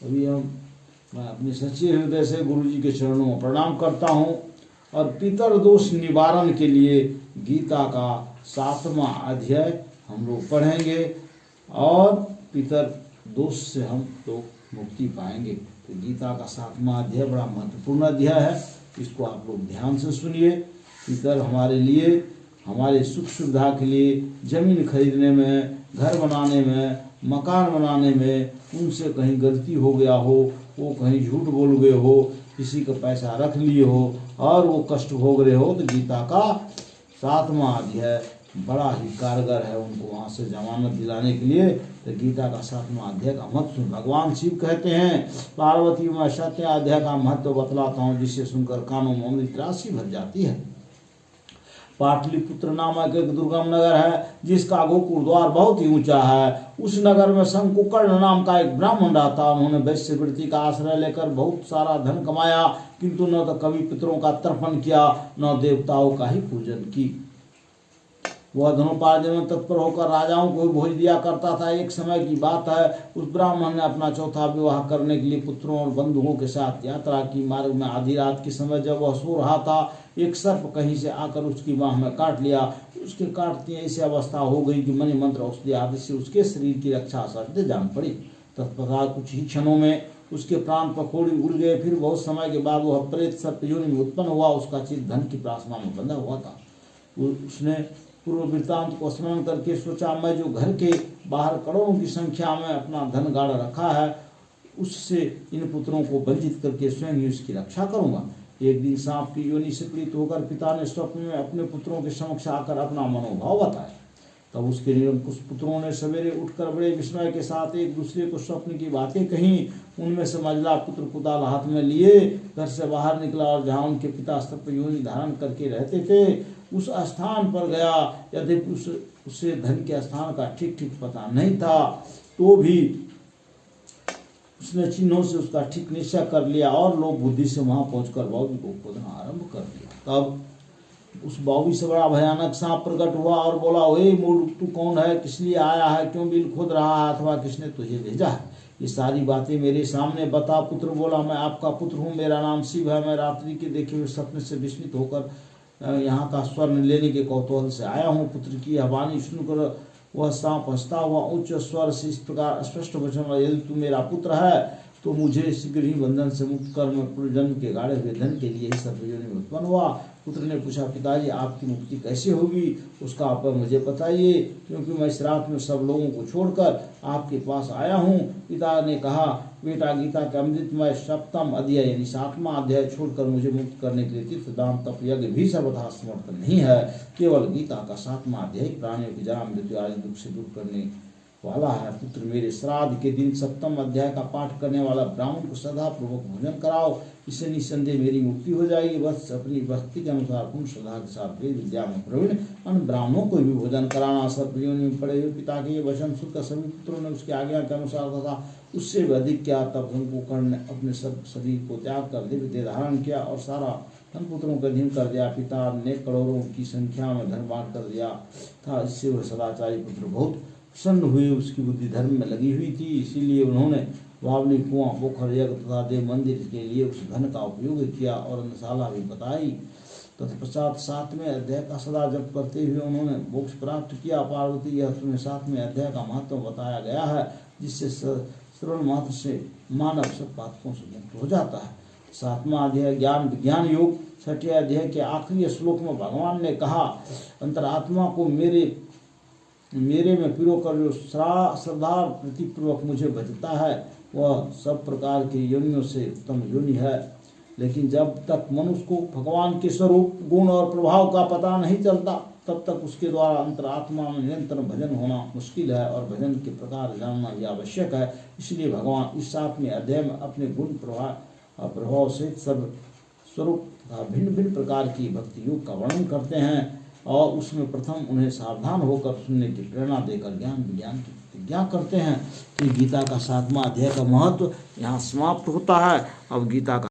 अभी मैं अपने सच्चे हृदय से गुरु जी के चरणों में प्रणाम करता हूँ और पितर दोष निवारण के लिए गीता का 7वां अध्याय हम लोग पढ़ेंगे और पितर दोष से हम लोग मुक्ति पाएंगे। तो गीता का 7वां अध्याय बड़ा महत्वपूर्ण अध्याय है, इसको आप लोग ध्यान से सुनिए। पितर हमारे लिए, हमारे सुख सुविधा के लिए, जमीन खरीदने में, घर बनाने में, मकान बनाने में उनसे कहीं गलती हो गया हो, वो कहीं झूठ बोल गए हो, किसी का पैसा रख लिए हो और वो कष्ट भोग रहे हो, तो गीता का 7वां अध्याय बड़ा ही कारगर है उनको वहाँ से जमानत दिलाने के लिए। तो गीता का 7वां अध्याय का महत्व भगवान शिव कहते हैं, पार्वती में 7वें अध्याय का महत्व बतलाता हूँ, जिसे सुनकर कानों में अमृत राशि भर जाती है। पाटलिपुत्र नामक एक दुर्गम नगर है, जिसका गोकुल द्वार बहुत ही ऊंचा है। उस नगर में शंकुकर्ण नाम का एक ब्राह्मण रहता। उन्होंने वैश्यवृत्ति का आश्रय लेकर बहुत सारा धन कमाया, किंतु न तो कभी पितरों का तर्पण किया, न देवताओं का ही पूजन की। वह धनोपार्जन में तत्पर होकर राजाओं को भोज दिया करता था। एक समय की बात है, उस ब्राह्मण ने अपना चौथा विवाह करने के लिए पुत्रों और बंधुओं के साथ यात्रा की। मार्ग में आधी रात के समय जब वह सो रहा था, एक सर्प कहीं से आकर उसकी बाह में काट लिया। उसके काटते ऐसी अवस्था हो गई कि मणि मंत्र औषधि आदि से उसके शरीर की रक्षा असत्य जान पड़ी। तत्पश्चात कुछ ही क्षणों में उसके प्राण पखोड़ी उड़ गए। फिर बहुत समय के बाद वह प्रेत सर्प योनि में उत्पन्न हुआ। उसका चित्त धन की प्रार्थना में बंधा हुआ था। उसने पूर्व वृत्तांत को स्मरण करके सोचा, मैं जो घर के बाहर करोड़ों की संख्या में अपना धन गाड़ रखा है, उससे इन पुत्रों को वंचित करके स्वयं ही उसकी रक्षा करूंगा। एक दिन सांप की योनि से पीड़ित होकर पिता ने स्वप्न में अपने पुत्रों के समक्ष आकर अपना मनोभाव बताया। तब उसके निरंकुश पुत्रों ने सवेरे उठकर बड़े विस्मय के साथ एक दूसरे को स्वप्न की बातें कहीं। उनमें से मझला पुत्र कुदाल हाथ में लिए घर से बाहर निकला और जहाँ उनके पिता सर्प योनि धारण करके रहते थे, उस स्थान पर गया। यद्यपि उसे धन के स्थान का ठीक ठीक पता नहीं था, तो भी उसने चिन्हों से उसका ठीक निश्चय कर लिया और लोग बुद्धि से वहां पहुंचकर बाबी को खोदना आरंभ कर दिया। तब उस बाबी से बड़ा भयानक सांप प्रकट हुआ और बोला, ओए मूर्ख, तू कौन है, किस लिए आया है, क्यों बिल खोद रहा है, अथवा किसने तुझे भेजा है? ये सारी बातें मेरे सामने बता। पुत्र बोला, मैं आपका पुत्र हूँ, मेरा नाम शिव है। मैं रात्रि के देखे हुए सपने से विस्मित होकर यहाँ का स्वर्ण लेने के कौतूहल से आया हूँ। पुत्र की यह वाणी सुनकर वह सांप हंसता हुआ उच्च स्वर से इस प्रकार स्पष्ट वचन, यदि तू मेरा पुत्र है तो मुझे शीघ्र ही बंधन से मुक्त कर। मैं पूर्व जन्म के गाड़े हुए धन के लिए ही सर्प योनि में उत्पन्न हुआ। पुत्र ने पूछा, पिताजी आपकी मुक्ति कैसे होगी, उसका आप मुझे बताइए, क्योंकि मैं इस रात में सब लोगों को छोड़कर आपके पास आया हूँ। पिता ने कहा, बेटा, गीता के अमृतमय 7वां अध्याय यानी 7वां अध्याय छोड़कर मुझे मुक्त करने के लिए तीर्थ दान तप यज्ञ भी सर्वथा समर्थ नहीं है। केवल गीता का 7वां अध्याय प्राणियों की जन्म मृत्यु आदि दुख से दूर करने वाला है। पुत्र, मेरे श्राद्ध के दिन 7वां अध्याय का पाठ करने वाला ब्राह्मण को सदा पूर्वक भोजन कराओ, इससे निस्संदेह मेरी मुक्ति हो जाएगी। बस अपनी भक्ति के अनुसार पूर्ण श्रद्धा के साथ वेद विद्या में प्रवीण अन्य ब्राह्मणों को भी भोजन कराना। सर्प योनि में पड़े हुए पिता के ये वचन सुनकर सभी पुत्रों ने उसकी आज्ञा के अनुसार तथा उससे भी अधिक किया। तब शंकुकर्ण ने अपने सब शरीर को त्याग कर दिव्य देह धारण किया और सारा धन पुत्रों का अधीन कर दिया। पिता ने करोड़ों की संख्या में धन बांट कर दिया था। इससे वह सदाचारी पुत्र बहुत प्रसन्न हुए। उसकी बुद्धि धर्म में लगी हुई थी, इसीलिए उन्होंने बावली, कुआं, पोखर, यज्ञ तथा देव मंदिर के लिए उस धन का उपयोग किया और अन्नशाला भी बताई। तत्पश्चात 7वें अध्याय का सदा जप करते हुए उन्होंने मोक्ष प्राप्त किया। पार्वती, यह तुम्हें 7वें अध्याय का महत्व बताया गया है, जिससे श्रवण मात्र से मानव सब पातकों से मुक्त हो जाता है। 7वां अध्याय ज्ञान विज्ञान योग। 6वें अध्याय के आखिरी श्लोक में भगवान ने कहा, अंतरात्मा को मेरे में पिरो कर जो श्रद्धा प्रतिपूर्वक मुझे भजता है, वह सब प्रकार की योनियों से उत्तम योनि है। लेकिन जब तक मनुष्य को भगवान के स्वरूप, गुण और प्रभाव का पता नहीं चलता, तब तक उसके द्वारा अंतरात्मा में निरंतर भजन होना मुश्किल है और भजन के प्रकार जानना ही आवश्यक है। इसलिए भगवान इस 7वें अध्याय में अपने गुण प्रभाव से सब स्वरूप तथा भिन्न भिन्न प्रकार की भक्ति योग का वर्णन करते हैं और उसमें प्रथम उन्हें सावधान होकर सुनने की प्रेरणा देकर ज्ञान विज्ञान की प्रतिज्ञा करते हैं। तो गीता का 7वां अध्याय का महत्व यहाँ समाप्त होता है। अब गीता का